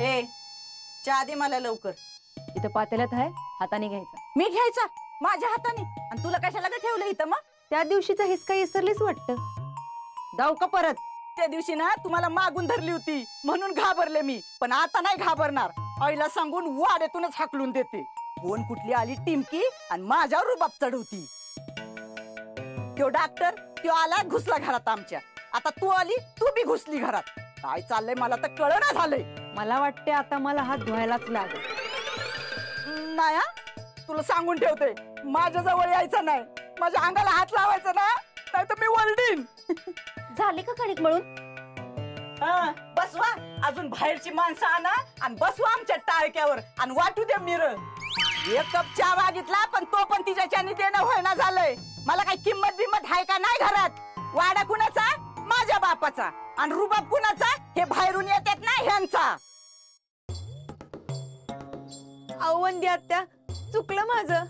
ए चहा दे मला लवकर. इथं पातेल्यात आहे, हाताने घ्यायचा. मी घ्यायचा माझ्या हाताने? आणि तुला कशाला ग ठेवलं इथं? मग त्या दिवशीचा हिसका विसरलीच वाटतं. जाऊ का परत? त्या दिवशी ना तुम्हाला मागून धरली होती म्हणून घाबरले मी, पण आता नाही घाबरणार. आईला सांगून वाड्यातूनच हाकलून देते. कोण कुठली आली टिमकी आणि माझ्यावर रुबाब चढवती. तो डॉक्टर तो आला घुसला घरात आमच्या. आता तू आली तू बी घुसली घरात. काय चाललंय मला तर कळना झालंय. मला वाटते आता मला हात धुवायलाच लागेल. नाही तुला सांगून ठेवते, माझ्या जवळ यायचं नाही. माझ्या अंगाला हात लावायचा ना नाही तर मी वलडीन. झाली का कणिक मळून? बसवा अजून बाहेरची माणसं आणा आणि बसवा आमच्या टाळक्यावर आणि वाटू दे मिर. एक कप चहा मागितला पण तो पण तिच्याच्यानी देणं होईना झालंय. मला काही किंमत बिंमत आहे का नाही घरात? वाडा कुणाचा? माझ्या बापाचा. आणि रुबाब कुणाचा? हे बाहेरून येतात ना ह्यांचा. वंदी आत्या, चुकलं माझं.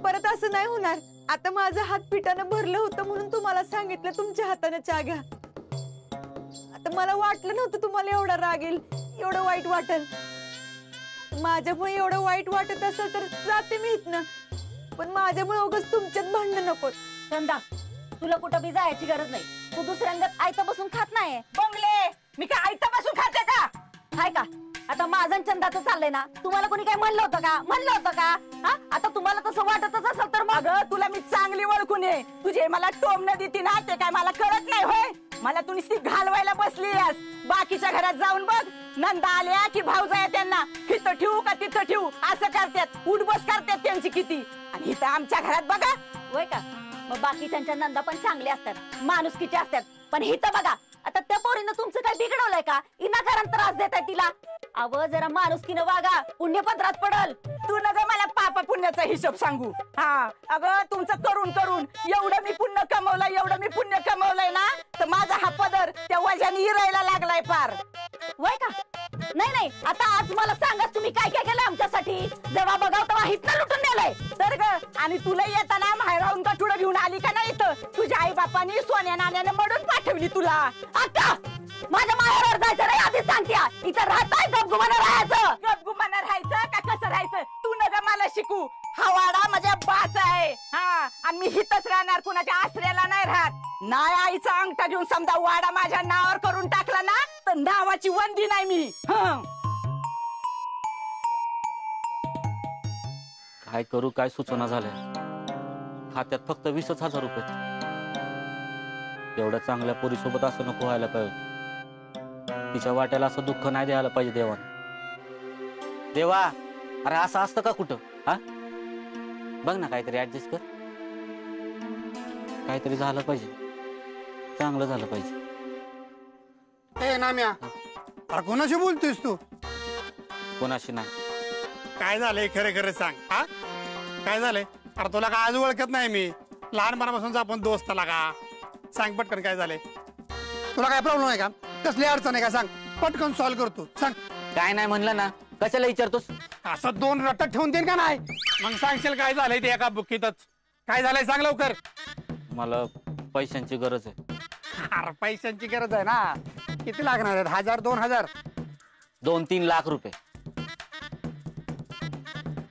परत असं नाही होणार. आता माझं हात पिठानं भरलं होतं म्हणून तुम्हाला सांगितलं तुमच्या हाताने चहा घ्या. आता मला वाटलं नव्हतं तुम्हाला एवढा राग येईल, एवढं वाईट वाटेल. माझ्यामुळे एवढं वाईट वाटत असेल तर जाते मी इथनं, पण माझ्यामुळे उगाच तुमच्यात भांडण नको. चंदा, तुला कुठं बी जायची गरज नाही. तू दुसऱ्यांगत आयता बसून खात नाही. बंगले मी काय आयता बसून खाते का? हाय का? आता माझं चंदाचं चाललंय ना. तुम्हाला कोणी काय म्हणलं होतं का? म्हणलं होतं का? हा, आता तुम्हाला तसं वाटतच असेल तर मग तुला मी चांगली ओळखून आहे. तुझे मला टोमणं देती ना ते काय मला कळत नाही होय? मला तू नुसती घालवायला बसली आहेस. बाकीच्या घरात जाऊन बघ, नंदा आल्या की भाऊजाया त्यांना तिथं ठेवू का तिथं ठेवू असं करतात. उठबस करतात त्यांची किती. आणि इथं आमच्या घरात बघा. होय का? मग बाकीच्या नंदा पण चांगले असतात, माणुसकीचे असतात. पण इथं बघा, आता त्या पोरीनं तुमचं काय बिघडवलंय का? इनाकारण त्रास देताय तिला. अव जरा माणुसकीनं वागा, पुण्यपत्रात पडल. तू न ग मला पाप पुण्याचा हिशोब सांगू. हा अगं तुमचं करून करून एवढं मी पुण्य कमवलंय, एवढं मी पुण्य कमवलंय ना तर माझा हा पदर त्या वजाने इरायला लागलाय पार. वय का? नाही नाही, आता आज मला सांगा तुम्ही काय काय केलं आमच्यासाठी. जेव्हा बघाव तेव्हा हितनं लुटून नेलंय. तर ग आणि तुला येताना माहेराहून कठुडं घेऊन आली का नाही इथं? तुझ्या आई बापानी सोन्या नाण्याने मडून पाठवली तुला. आता माझ्या माहेरावर जायचं नाही आधीच सांगते. इथं राहताय गपगुमानं राहायचं. गपगुमानं राहायचं का कसं राहायचं? तू न ग मला शिकू. हा वाडा माझ्या बाचा आहे. हा आणि मी हितच राहणार, कुणाच्या आश्रयाला नाही राहत. नाही आईचा अंगठा घेऊन समजा वाडा माझ्या नावावर करून टाकला ना तर नावाची वंदी नाही मी. काय करू काय सुचना झालंय. खात्यात फक्त 20,000 रुपये. एवढ्या चांगल्या पोरीसोबत असं नको व्हायला पाहिजे. तिच्या वाट्याला असं दुःख नाही द्यायला पाहिजे देवाने. देवा, अरे असं असतं का कुठं? हा बघ ना, काहीतरी ऍडजस्ट कर. काहीतरी झालं पाहिजे, चांगलं झालं पाहिजे. ए नाम्या, अरे कोणाशी बोलतोयस तू? कोणाशी नाही. काय झालंय खरं खरं सांग. हा काय झालंय? अरे तुला का आज ओळखत नाही मी. लहानपणापासून आपण दोस्त लागा. सांग पटकन काय झालंय? तुला काय प्रॉब्लेम आहे का? कसली अडचण आहे का सांग, पटकन सॉल्व्ह करतो. सांग. काय नाही म्हणलं ना, कशाला विचारतोस? असं दोन रट्टा ठेवून देईन का नाही? मग सांगशील काय झालंय ते एका बुक्कीतच. काय झालंय सांग लवकर. मला पैशांची गरज आहे. अरे पैशांची गरज आहे ना. किती लागणार आहेत? 1000 2000? 2-3 लाख रुपये.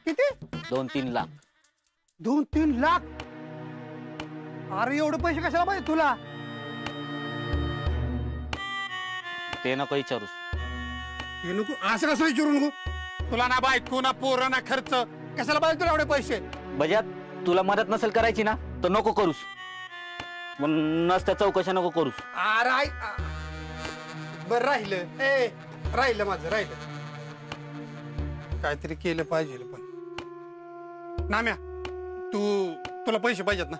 किती? 2-3 लाख. 2-3 लाख? अरे एवढे पैसे कशाला पाहिजे तुला? ते नको विचारूस. हे नको असं कसं विचारू नको. तुला ना बायको ना पोरं ना खर्च, कशाला पाहिजे तुला एवढे पैसे? बजात, तुला मदत नसेल करायची ना तर नको करूस. नसत्या चौकशा नको करूस. अरे बर राहिलं. ए राहिलं माझं राहिलं. काहीतरी केलं पाहिजे. पण नाम्या, तुला पैसे पाहिजेत ना?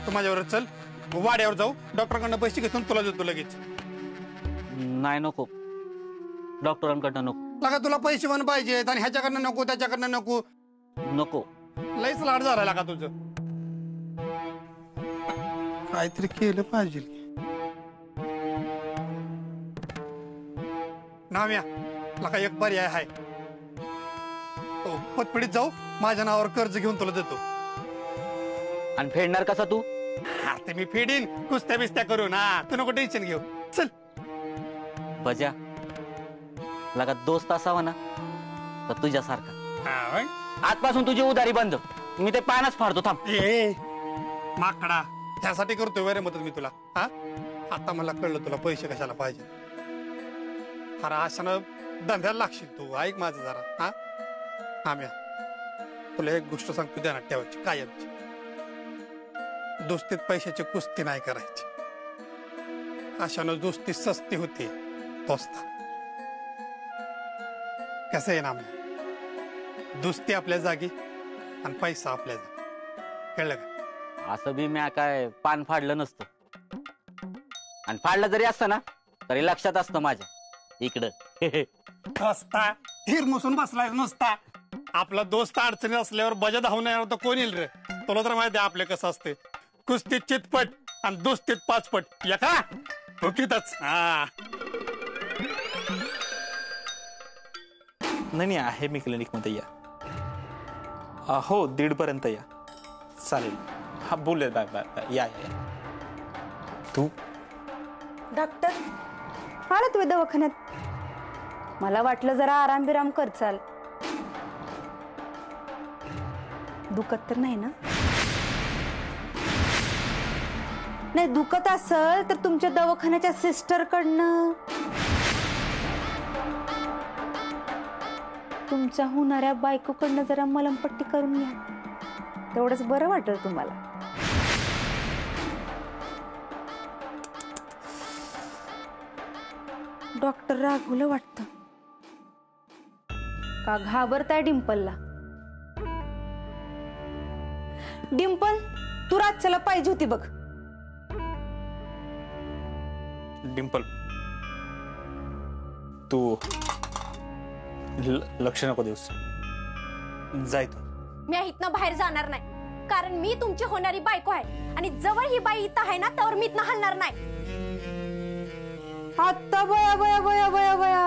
तू माझ्यावर चल, वाड्यावर जाऊ, डॉक्टरकडनं पैसे घेतो तुला देतो लगेच. नाही नको, डॉक्टरांकडनं नको. लगा तुला पैसे पण पाहिजेत आणि ह्याच्याकडनं नको त्याच्याकडनं नको. नको, लईच लाड झाला लागा तुझं. काहीतरी केलं पाहिजे. नाम्या, लका एक पर्याय आहे. पतपिढीत जाऊ, माझ्या नावावर कर्ज घेऊन तुला देतो. आणि फेडणार कसा तू? ते मी फेडीन कुस्त्या बिस्त्या करून. तू नको टेन्शन घेऊ. चल. बजा, लगा दोस्त असावा ना तर तुझ्यासारखा. हा, होय? आजपासून तुझी उधारी बंद. मी ते पानच फाडतो थांब. ए माकडा, त्यासाठी करतोय वरे मदत मी तुला. हा, आता मला कळलं तुला पैसे कशाला पाहिजे. अरे अशानं धंद्याला लागशील तू. ऐक माझं जरा. हा आम्या, तुला एक गोष्ट सांगतो, ध्यानात ठेवायची कायमची. दोस्तीत पैशाची कुस्ती नाही करायची. अशानं दोस्ती सस्ती होते दोस्ता. कसं आहे ना आम्ही, दोस्ती आपल्या जागी आणि पैसा आपल्या जागी. कळलं का? असं बी म्या काय पान फाडलं नसतं. आणि फाडलं जरी असतं ना तरी लक्षात असतं माझ्या इकडं. रस्ता हिरमुसून बसलाय नुसता. आपला दोस्त अडचणी असल्यावर बजा धावून येणार तर कोण येईल रे? तुला तर माहिती आहे आपले कसं असते. कुस्तीत चितपट आणि दोस्तीत पाचपट. एका ओकीतच. हा, नाही आहे मी क्लिनिकमध्ये या. हो 1:30 पर्यंत या. चालेल. हा बोलूया. Bye bye bye. या या. तू डॉक्टर आला तुम्ही दवाखान्यात? मला वाटलं जरा आराम बिराम करचाल. दुखत तर नाही ना? नाही दुखत असेल तर तुमच्या दवाखान्याच्या सिस्टर कडनं तुमच्या होणाऱ्या बायकोकडनं जरा मलमपट्टी करून घ्या. तेवढंच बरं वाटेल तुम्हाला. डॉक्टर रागवलं वाटतं का? घाबरताय डिंपलला? डिंपल तू रातच्याला पाहिजे होती बघ. डिंपल तू लक्ष नको देऊस. जाय तू. मी इथनं बाहेर जाणार नाही, कारण मी तुमची होणारी बायको आहे आणि जवळ ही बाई इथं आहे ना त्यावर मी इथनं हलणार नाही. आता बया बया बया बया बया,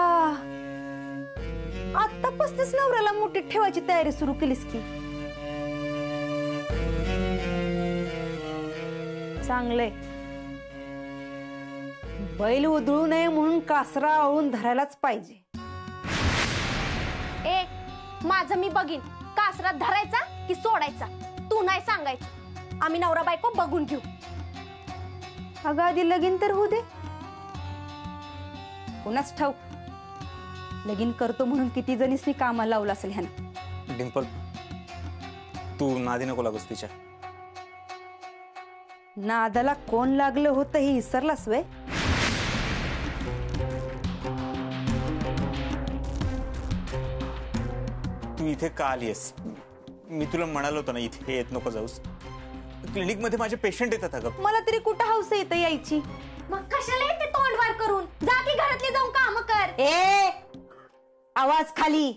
आतापासूनच नवऱ्याला मोठी ठेवायची तयारी सुरू केलीस की? चांगलंय. बैल उधळू नये म्हणून कासरा आवळून धरायलाच पाहिजे. ए माझं मी बघीन, कासरात धरायचा की सोडायचा तू नाही सांगायचं. आम्ही नवरा बायको बघून घेऊ. अगं आधी लगीन तर होऊ दे. कोणाच ठाऊक लगीन करतो म्हणून किती जणीसनी कामाला लावलं असेल ह्यानं. डिंपल तू नादी नको लागूस तिच्या. नादाला कोण लागलं होतं हे विसरलास वे? तू इथे का आलीयस? मी तुला म्हणालो होतो ना इथे येत नको जाऊस. क्लिनिक मध्ये माझे पेशंट येतात. अगं मला तरी कुठं हौस येतं यायची? मग कशाला येते तोंडवार करून? जा की घरातली जाऊन काम कर. ए आवाज खाली.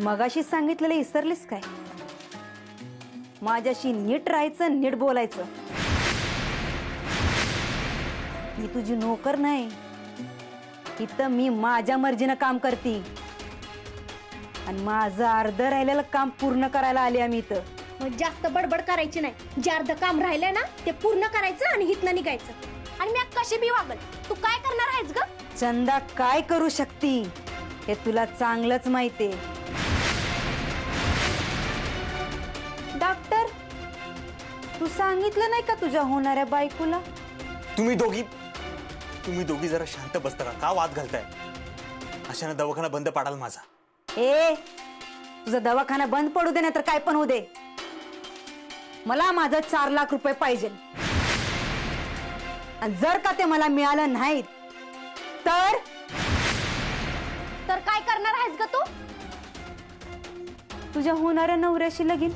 मगाशी सांगितलेलं विसरलीस काय? माझ्याशी नीट राहायचं, नीट बोलायचं. मी तुझी नोकर नाही. इथं मी माझ्या मर्जीनं काम करते आणि माझं अर्ध राहिलेलं काम पूर्ण करायला आले आम्ही इथं. मग जास्त बडबड करायची नाही. जे अर्ध काम राहिलंय ना ते पूर्ण करायचं आणि हितनं निघायचं. आणि मी कशी बी वागल. तू काय करणार आहेस ग? चंदा काय करू शकती हे तुला चांगलंच माहितीये. डॉक्टर तू सांगितलं नाही का तुझ्या होणाऱ्या बायकोला? तुम्ही दोघी जरा शांत बसता का? का वाद घालताय? अशाने दवाखाना बंद पाडाल माझा. ए तुझा दवाखाना बंद पडू दे नाही तर काय पण होऊ दे. मला माझं 4 लाख रुपये पाहिजे. आणि जर का ते मला मिळालं नाही तर काय करणार आहेस ग तू? तुझ्या होणाऱ्या नवऱ्याशी लगीन.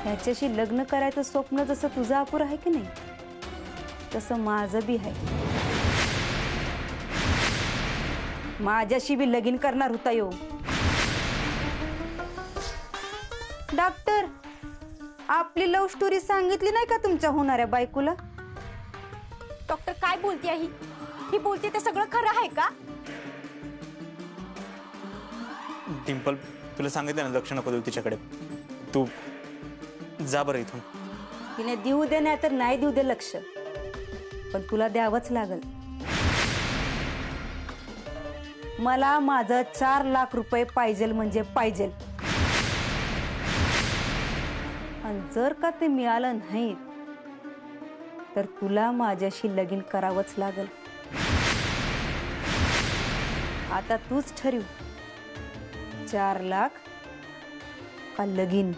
ह्याच्याशी लग्न करायचं स्वप्न जसं तुझं अपुर आहे की नाही तसं माझं बी आहे. माझ्याशी बी लगीन करणार होता यो. डॉक्टर आपली लव्ह स्टोरी सांगितली नाही का तुमच्या होणाऱ्या बायकोला? डॉक्टर काय बोलते ही बोलते ते सगळं खरं आहे का? डिंपल तुला सांगितलं ना लक्ष नको देऊ तिच्याकडे. तू जा बरं इथून. तिने देऊ दे नाही तर नाही देऊ दे लक्ष. पण तुला द्यावंच लागल. मला माझं 4 लाख रुपये पाहिजेल म्हणजे पाहिजेल. आणि जर का ते मिळालं नाही तर तुला माझ्याशी लगीन करावंच लागल. आता तूच ठरव, 4 लाख का लगीन.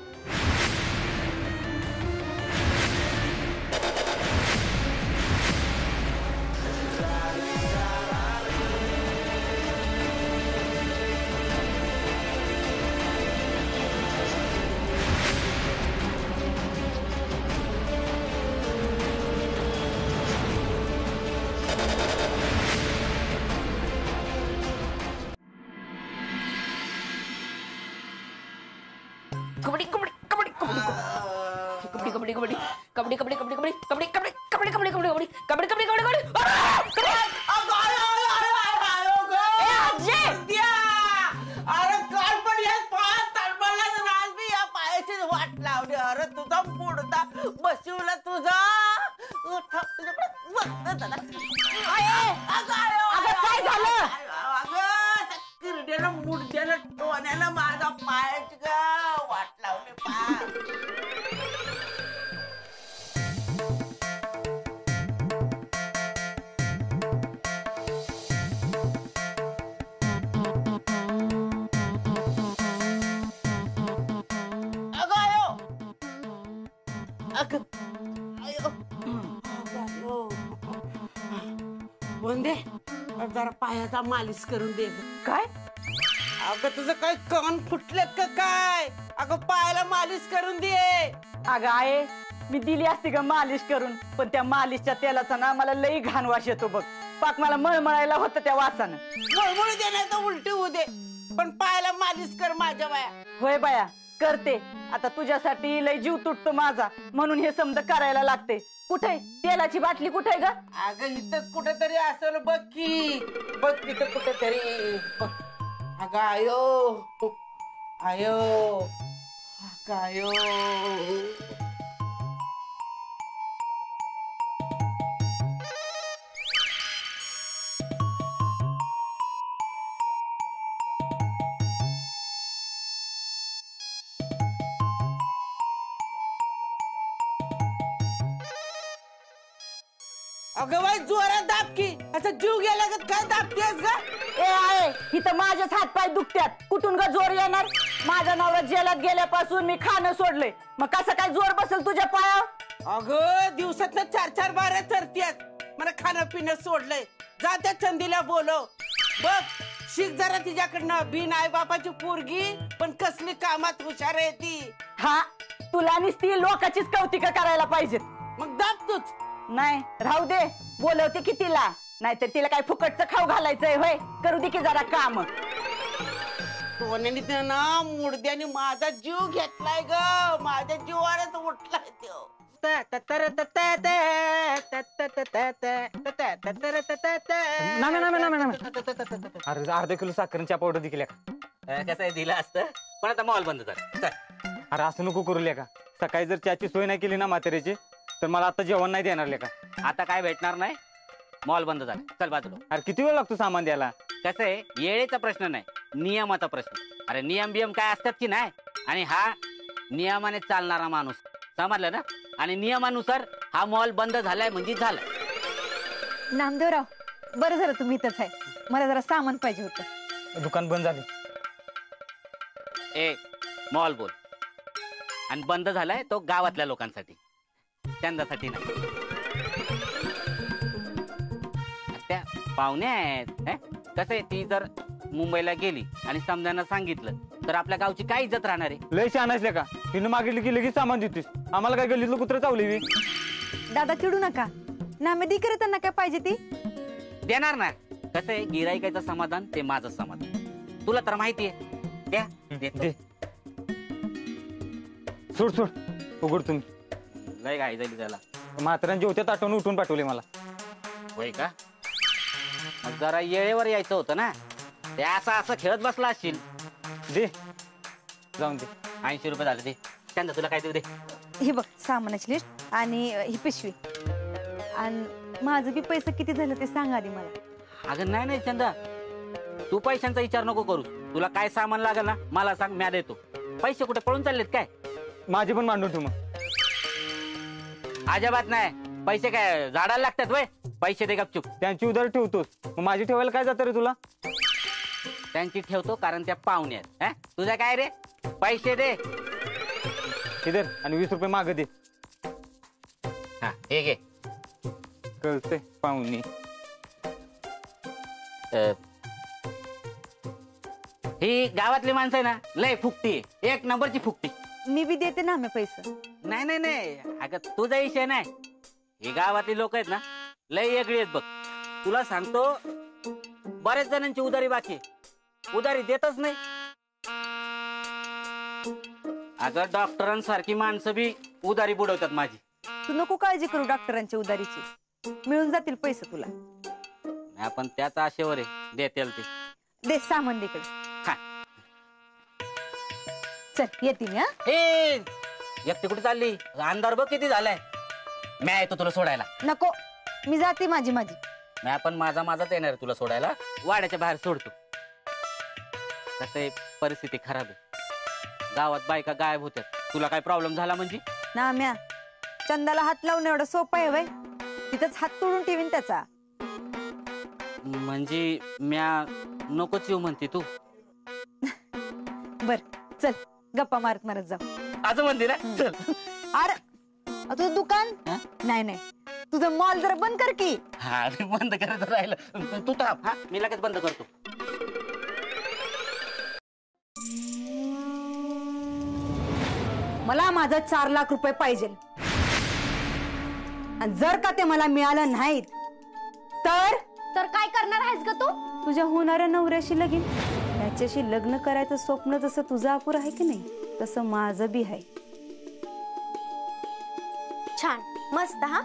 कबड्डी कबड्डी कबड्डी कबड्डी कबड्डी कबड्डी कबड्डी कबड्डी कबड्डी कबड्डी कबड्डी कबड्डी कबड्डी कबड्डी कबड्डी कबड्डी कबड्डी कबड्डी अरे काल पण या पायात तडमडला तर आज बी या पायाची वाट लावली. अरे तुझा पुढता बसवला तुझा काय झालं? किरड्याला मुडद्याला टोण्याला माझा पायाची का वाट लावली पाय. बोंदे जरा पायाचा मालिश करून दे. काय? अगं तुझं काय कान फुटलेत का काय? अगं पायाला मालिश करून दे. अगं आहे, मी दिली असती ग मालिश करून, पण त्या मालिशच्या तेलाचा ना मला लई घाण वास येतो बघ. पाक मला मळमळायला होतं त्या वासानं. मळमळू दे नाही तर उलटी होऊ दे, पण पायाला मालिश कर माझ्या बाया. होय बाया, करते. आता तुझ्यासाठी लई जीव तुटतो माझा, म्हणून हे समज करायला लागते. कुठे तेलाची बाटली कुठे ग? अगं इथंच कुठेतरी असेल बघ की. बघ तिथं कुठेतरी. अगं आयो आयो अगं आयो. अगं बाई जोरात दाब की. असं जीव गेला का काय दाबतेस ग? ए आहे, इथं माझेच हात पाय दुखत्यात. कुठून ग जोर येणार? माझ्या नवरा जेलात गेल्यापासून मी खाणं सोडलंय, मग कसं काय जोर बसेल तुझ्या पायावर? अगं दिवसात 4-4 बारा चरत्यात. मला खाणं पिणं सोडलंय. जा त्या चंदीला बोलव. बघ शिक जरा तिच्याकडनं. बिन आई बापाची पोरगी पण कसली कामात हुशार आहे ती. हा, तुला नुसती लोकांचीच कौतिक करायला पाहिजेत. मग दाब तूच. नाही राहू दे, बोलवते की तिला. नाहीतर तिला काय फुकटचं खाऊ घालायचंय होय? करू दे की जरा काम. सोन्याने ना मुडद्याने माझा जीव घेतलाय ग. माझ्या जीवावरच उठलाय तो. अरे अर्धा किलो साखरेच्या पावडर दिली का? कसं आहे दिलं असतं, पण आता मॉल बंद झाला. अरे असं नको करू का. सकाळी जर चहाची सोय नाही केली ना म्हाताऱ्याची, तर मला आता जेवण नाही देणार का. आता काय भेटणार नाही, मॉल बंद झाला. चल बाजूला. अरे किती वेळ लागतो सामान द्यायला? कसं आहे, येळेचा प्रश्न नाही, नियमाचा प्रश्न. अरे नियम बियम काय असतात की नाही, आणि हा नियमाने चालणारा माणूस, समजलं ना. आणि नियमानुसार हा मॉल बंद झालाय म्हणजे झालाय. नामदेवराव, बरं झालं तुम्ही इथंच आहे. मला जरा सामान पाहिजे होतं. दुकान बंद झाले. ए मॉल बोल. आणि बंद झालाय तो गावातल्या लोकांसाठी, त्यांच्यासाठी नाही. त्या पाहुण्या आहेत. कसं आहे, ती जर मुंबईला गेली आणि समजांना सांगितलं तर आपल्या गावची काय इज्जत राहणार आहे? लय छान असल्या का? तिनं मागितलं की लगेच सामान देतीस. आम्हाला काय गल्लीतलं कुत्र चावली? दादा चिडू नका ना. मी दिकरे त्यांना काय पाहिजे ती देणार ना. कसं आहे, गिराईकाचं समाधान ते माझं समाधान. तुला तर माहिती आहे. द्या दे. सोड सोड, उघड तुम्ही. लय घाई झाली त्याला. म्हाताऱ्यांच्या होत्या ताटून उठून पाठवले मला. होय का? मग जरा येळेवर यायचं होतं ना. ते असं खेळत बसला असशील. दे जाऊन दे. 80 रुपये झाले. दे त्यांना. तुला काय देऊ दे? हे बघ, सामानाची लिस्ट आणि ही पिशवी आणि माझं बी पैसे किती झालं ते सांग आधी मला. अगं नाही चंदा, तू पैशांचा विचार नको करू. तुला काय सामान लागेल ना मला सांग, म्या देतो. पैसे कुठे पळून चाललेत काय? माझे पण मांडून ठेव मग. अजिबात नाही. पैसे काय झाडाला लागतात वय? पैसे दे गपचूप. त्यांची उधार ठेवतोस, मग माझी ठेवायला काय जातं रे तुला? त्यांची ठेवतो कारण त्या पाहुणे आहेत. हा? तुझं काय रे? पैसे दे. इधर आणि 20 रुपये माग दे. हा हे घे. कळतंय पाहुणे. ही गावातली माणसं आहे ना, लय फुकटी आहे. एक नंबरची फुकटी. मी बी देते ना आम्ही पैसे. नाही नाही नाही, अगं तुझा विषय नाही. ही गावातली लोक आहेत ना, लय वेगळी आहेत बघ. तुला सांगतो, बऱ्याच जणांची उधारी बाकी आहे. उधारी देतच नाही. अगं डॉक्टरांसारखी माणसं बी उधारी बुडवतात माझी. तू नको काळजी करू डॉक्टरांच्या उधारीची, मिळून जातील पैसे तुला. आपण त्याच आशेवर आहे, देतील ते. दे सामान दे इकडे. हा. चल येते मी. ए एकटी कुठे चालली? अंधार बघ किती झालाय. मी येतो तुला सोडायला. नको, मी जाते माझी. मी पण माझाच येणार तुला सोडायला. वाड्याच्या बाहेर सोडतो. कसं परिस्थिती खराब आहे. गावात बायका गायब होत्यात. तुला काय प्रॉब्लेम झाला म्हणजे? ना म्या चंदाला हात लावून एवढं सोपं आहे वय? तिथंच हात तोडून ठेवीन त्याचा. म्हणजे म्या नकोच येऊ म्हणते तू? बर चल, गप्पा मारत जाऊ. असं म्हणते ना? चल. अरे तुझं दुकान नाही, तुझं मॉल जरा बंद कर की. हा बंद करायचं राहिलं. तू थांब. हा मी लगेच बंद करतो. मला माझं 4 लाख रुपये पाहिजे. आणि जर का ते मला मिळालं नाहीत तर काय करणार आहेस ग तू? तुझ्या होणाऱ्या नवऱ्याशी लगीन. त्याच्याशी लग्न करायचं स्वप्न जसं तुझं अपुर आहे की नाही, तसं माझं बी आहे. छान मस्त. हा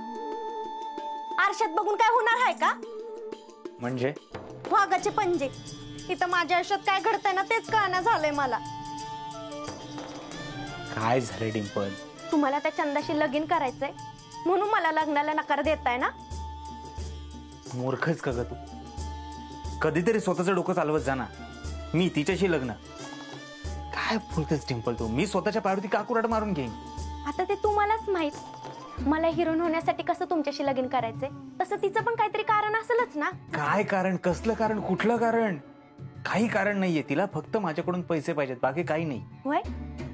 आरशात बघून काय होणार आहे का? म्हणजे वाघाचे पंजे. इथं माझ्या आयुष्यात काय घडतंय ना तेच कळना झालंय मला. काय झालंय डिंपल? तुम्हाला त्या चंदाशी लगीन करायचंय म्हणून मला लग्नाला नकार देताय ना? मूर्खच का ग तू? कधीतरी स्वतःचं डोकं चालवत जा ना. मी तिच्याशी लग्न? काय बोलतेस डिंपल तू? मी स्वतःच्या पायावरती का कुऱ्हाड मारून घेईन? आता ते तुम्हालाच माहित. मला हिरोईन होण्यासाठी कसं तुमच्याशी लगीन करायचंय, तसं तिचं पण काहीतरी कारण असेलच ना. काय कारण? कसलं कारण? कुठलं कारण? काही कारण नाहीये. तिला फक्त माझ्याकडून पैसे पाहिजेत, बाकी काही नाही. होय,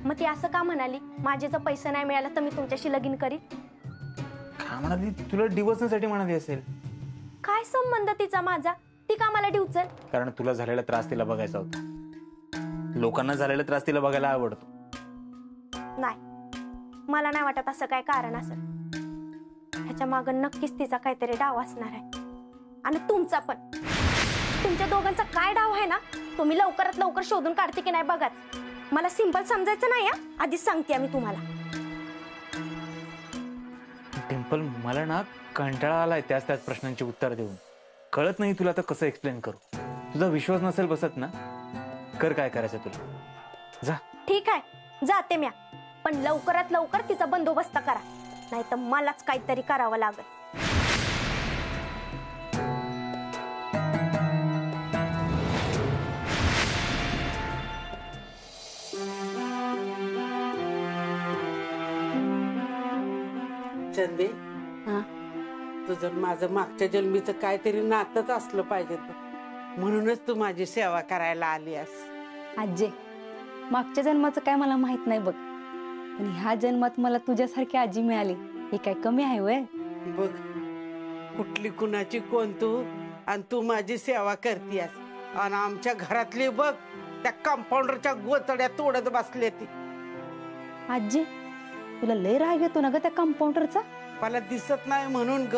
मग ती असं का म्हणाली? माझे जर पैसे नाही मिळाला तर मी तुमच्याशी लगीन करीन. का म्हणाली? तुला डिवोर्ससाठी म्हणाली असेल. काय संबंध तिचा माझा? ती का मला डिवचल? कारण तुला झालेला त्रास तिला बघायचा होता. लोकांना झालेला त्रास तिला बघायला आवडतो. नाही, मला नाही वाटत असं काय कारण असेल. ह्याच्या मागं नक्कीच तिचा काहीतरी डाव असणार आहे. आणि तुमचा पण. तुमच्या दोघांचा काय डाव आहे ना, तो मी लवकरात लवकर शोधून काढते की नाही बघाच. मला सिंपल समजायचं नाही. आधीच सांगते मी तुम्हाला. डिंपल, मला ना कंटाळा आलाय त्याच प्रश्नांची उत्तर देऊन. कळत नाही तुला तर कसं एक्सप्लेन करू. तुझा विश्वास नसेल बसत ना, कर काय करायचं तुला. जा. ठीक आहे, जाते म्या. पण लवकरात लवकर तिचा बंदोबस्त करा, नाही तर मलाच काहीतरी करावं लागेल. चंदे, तुझं माझं मागच्या जन्मीचं काहीतरी नातच असलं पाहिजे. म्हणूनच तू माझी सेवा करायला आलीस. आजे, मागच्या जन्माचं काय मला माहित नाही बघ, पण ह्या जन्मात मला तुझ्यासारखी आजी मिळाली हे काय कमी आहे वय? बघ, कुठली कुणाची कोण तू, आणि तू माझी सेवा करतीयस. आणि आमच्या घरातली बघ त्या कंपाऊंडरच्या गोचड्या तोडत बसले ती. आजी, तुला लय राग येतो ना ग त्या कंपाऊंडरचा? मला दिसत नाही म्हणून ग,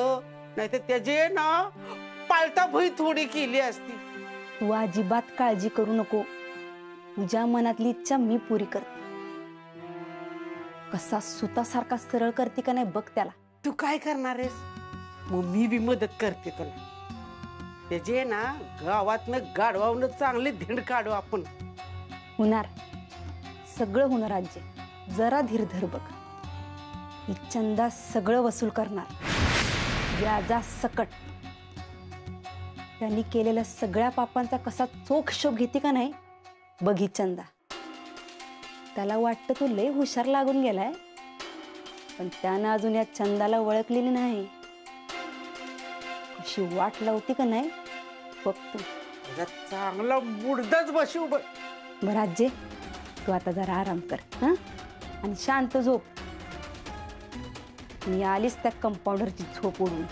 नाही तर त्याचे ना पालता भुई थोडी केली असती. तू अजिबात काळजी करू नको. तुझ्या मनातली इच्छा मी पुरी करते. कसा सुतासारखा सरळ करते का नाही बघ त्याला. तू काय करणार आहेस? मग मी बी मदत करते तुला. त्याचे ना गावातनं गाडवावनं चांगले धिंड काढू आपण. होणार, सगळं होणार आजी. जरा धीर धर बघ. ही चंदा सगळं वसूल करणार. व्याजा सकट त्यांनी केलेल्या सगळ्या पापांचा कसा चोख हिशोब घेते का नाही बघी चंदा. त्याला वाटतं तू लय हुशार लागून गेलाय, पण त्यानं अजून या चंदाला ओळखलेली नाही. कशी वाट लावती का नाही बघ तू. चांगला मुडदाच बसू बरं आजे, तू आता जरा आराम कर हा, आणि शांत झोप. मी आलीच त्या कंपाऊंडरची झोप उडून.